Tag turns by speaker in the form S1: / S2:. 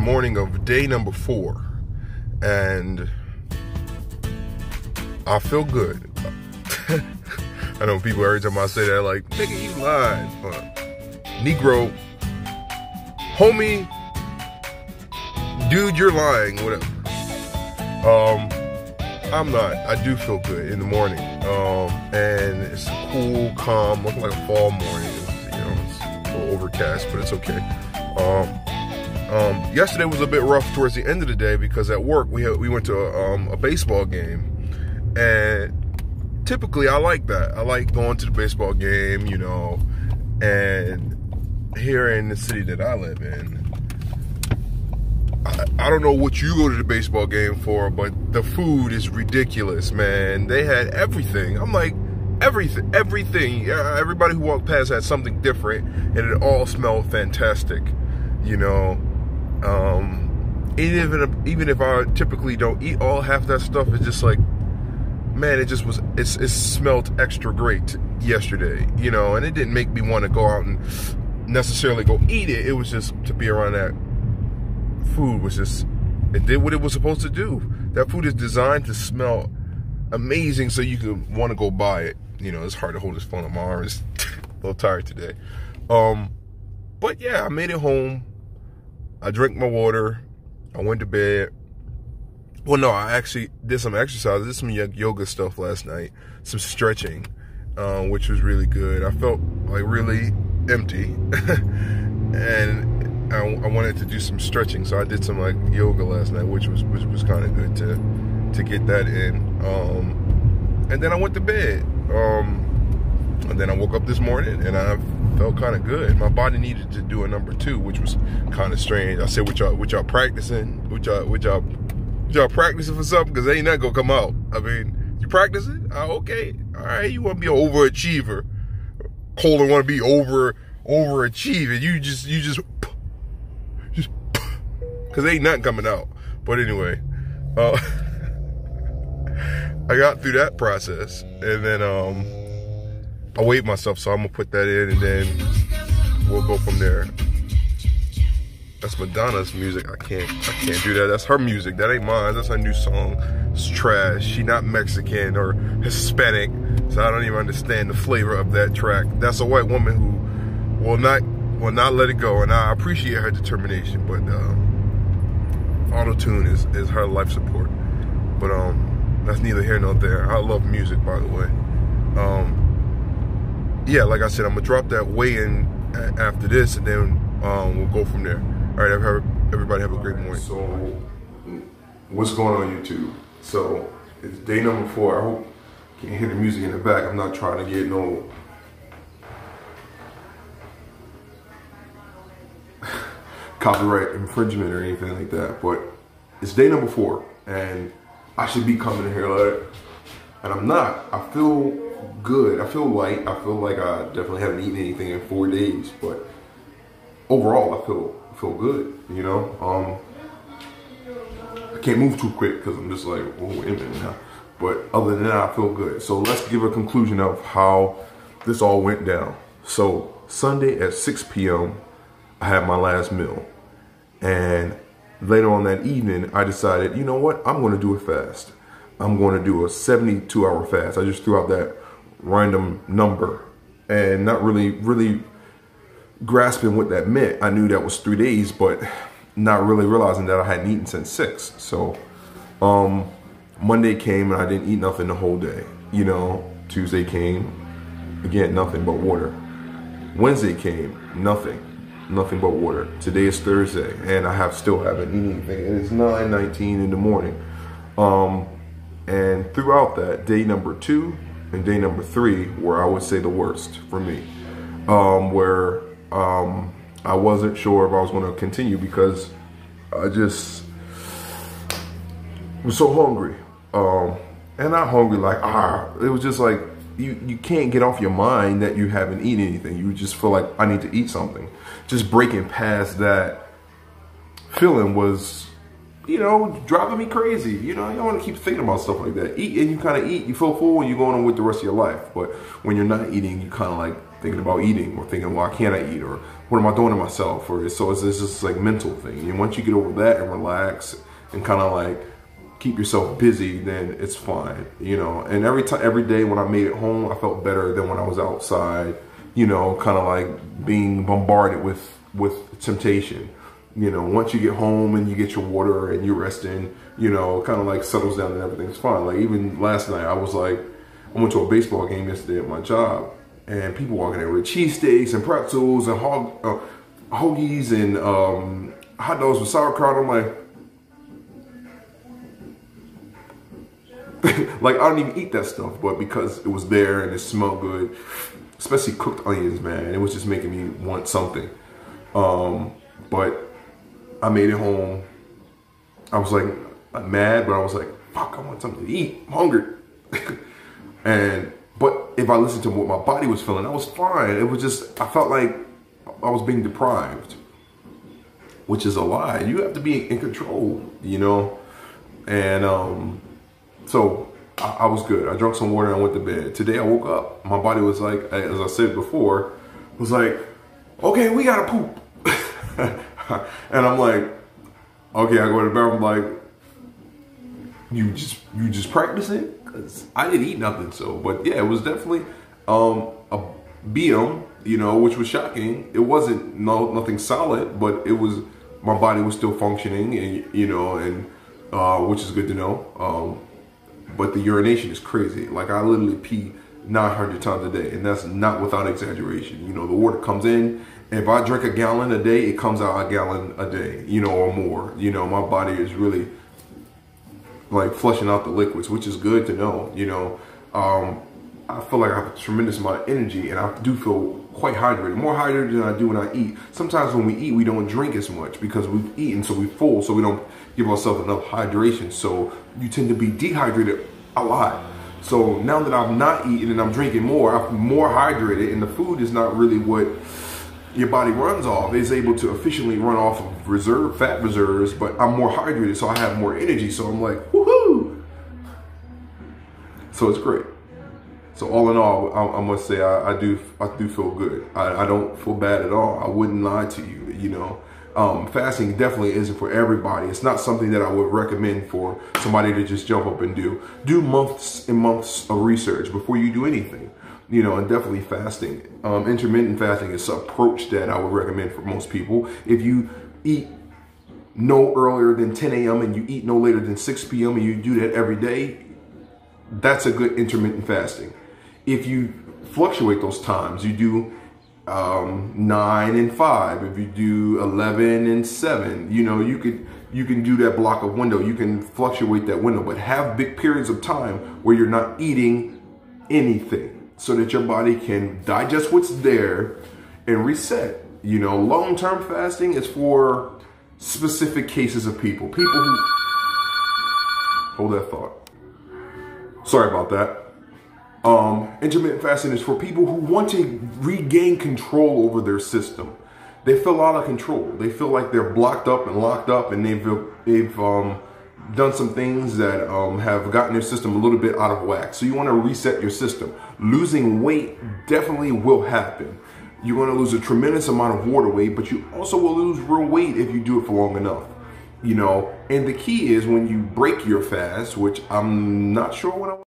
S1: morning of day number 4, and I feel good. I know people every time I say that, like, nigga, you lying. Negro, homie, dude, you're lying, whatever. I'm not. I do feel good in the morning. And it's cool, calm, looking like a fall morning. It's a little overcast, but it's okay. Yesterday was a bit rough towards the end of the day because at work we went to a baseball game, and typically I like that. I like going to the baseball game, and here in the city that I live in, I don't know what you go to the baseball game for, but the food is ridiculous, man. They had everything. I'm like, everything. Everybody who walked past had something different, and it all smelled fantastic, Even if I typically don't eat all half that stuff, it's just like, man, it smelled extra great yesterday, and it didn't make me want to go out and necessarily go eat it. It was just to be around that food it did what it was supposed to do. That food is designed to smell amazing so you could want to go buy it. It's hard to hold this phone on my arm. It's a little tired today. But yeah, I made it home. I drank my water. I went to bed. Well, no, I actually did some exercise. I did some yoga stuff last night. Some stretching, which was really good. I felt like really empty. And I wanted to do some stretching, so I did some like yoga last night, which was kind of good to get that in. And then I went to bed. And then I woke up this morning and I felt kind of good. My body needed to do a number 2, which was kind of strange. I said, "What y'all practicing? What y'all practicing for something? Because ain't that gonna come out." I mean, you practicing? Okay, all right. You want to be an overachiever? Colin want to be overachieving. You just because ain't nothing coming out. But anyway, I got through that process, and then I weighed myself, so I'm gonna put that in, and then we'll go from there. That's Madonna's music. I can't do that. That's her music. That ain't mine. That's her new song. It's trash. She not Mexican or Hispanic, so I don't even understand the flavor of that track. That's a white woman who will not let it go, and I appreciate her determination. But auto-tune is her life support. But that's neither here nor there. I love music, by the way. Yeah, like I said, I'm gonna drop that weigh-in after this, and then we'll go from there. All right, everybody have a great morning. So, what's going on YouTube? So, it's day number 4. I hope you can hear the music in the back. I'm not trying to get no copyright infringement or anything like that, but it's day number 4, and I should be coming in here like, and I'm not. I feel good. I feel light. I feel like I definitely haven't eaten anything in 4 days, but overall, I feel good. I can't move too quick because I'm just like, oh, wait a minute now. But other than that, I feel good. So let's give a conclusion of how this all went down. So Sunday at 6 p.m., I had my last meal. And later on that evening, I decided, you know what? I'm going to do a fast. I'm going to do a 72-hour fast. I just threw out that random number and not really grasping what that meant. I knew that was 3 days, but not really realizing that I hadn't eaten since 6. So Monday came and I didn't eat nothing the whole day. Tuesday came, again, nothing but water. Wednesday came, nothing but water. Today is Thursday, and I still haven't eaten anything. And it's 9:19 in the morning. And throughout that, day number 2 and day number 3 were, I would say, the worst for me. Where I wasn't sure if I was going to continue because I just was so hungry. And not hungry like, it was just like, you can't get off your mind that you haven't eaten anything. You just feel like, I need to eat something. Just breaking past that feeling was, driving me crazy. You don't want to keep thinking about stuff like that. Eat, and you kind of eat, you feel full, and you're going on with the rest of your life. But when you're not eating, you kind of like thinking about eating, or thinking, well, can't I eat, or what am I doing to myself, or so it's just like mental thing. And once you get over that and relax and kind of like keep yourself busy, then it's fine, you know. And every day when I made it home, I felt better than when I was outside, you know, kind of like being bombarded with temptation. You know, once you get home and you get your water and you're resting, you know, kind of like settles down and everything's fine. Like even last night, I went to a baseball game yesterday at my job, and people walking there with cheesesteaks and pretzels and hoagies and hot dogs with sauerkraut. I'm like, like, I don't even eat that stuff, but because it was there and it smelled good, especially cooked onions, man, it was just making me want something. But I made it home. I was like mad, but I was like, fuck, I want something to eat. I'm hungry. But if I listened to what my body was feeling, I was fine. It was just, I felt like I was being deprived, which is a lie. You have to be in control, you know? And so I was good. I drank some water and I went to bed. Today I woke up, my body was like, as I said before, was like, okay, we gotta poop. And I'm like, okay, I go to the bathroom, like, you just practicing? Cause I didn't eat nothing, so, but yeah, it was definitely a BM, you know, which was shocking. It wasn't nothing solid, but it was, my body was still functioning, and you know, and which is good to know. But the urination is crazy. Like, I literally pee 900 times a day, and that's not without exaggeration. You know, the water comes in, and if I drink a gallon a day, it comes out a gallon a day, you know, or more. You know, my body is really like flushing out the liquids, which is good to know, you know. I feel like I have a tremendous amount of energy, and I do feel quite hydrated, more hydrated than I do when I eat. Sometimes when we eat, we don't drink as much because we've eaten, so we're full, so we don't give ourselves enough hydration. So you tend to be dehydrated a lot. So now that I'm not eating and I'm drinking more, I'm more hydrated, and the food is not really what your body runs off. It's able to efficiently run off of fat reserves, but I'm more hydrated, so I have more energy. So I'm like, woohoo! So it's great. So all in all, I must say I do feel good. I don't feel bad at all. I wouldn't lie to you, you know. Fasting definitely isn't for everybody. It's not something that I would recommend for somebody to just jump up and do. Do months and months of research before you do anything, you know, and definitely fasting. Intermittent fasting is an approach that I would recommend for most people. If you eat no earlier than 10 a.m. and you eat no later than 6 p.m. and you do that every day, that's a good intermittent fasting. If you fluctuate those times, you do 9 and 5, if you do 11 and 7, you know, you can do that block of window, you can fluctuate that window, but have big periods of time where you're not eating anything so that your body can digest what's there and reset. You know, long-term fasting is for specific cases of people who, hold that thought, sorry about that. Intermittent fasting is for people who want to regain control over their system. They feel out of control. They feel like they're blocked up and locked up, and they've done some things that have gotten their system a little bit out of whack. So you want to reset your system. Losing weight definitely will happen. You're going to lose a tremendous amount of water weight, but you also will lose real weight if you do it for long enough. You know, and the key is when you break your fast, which I'm not sure when I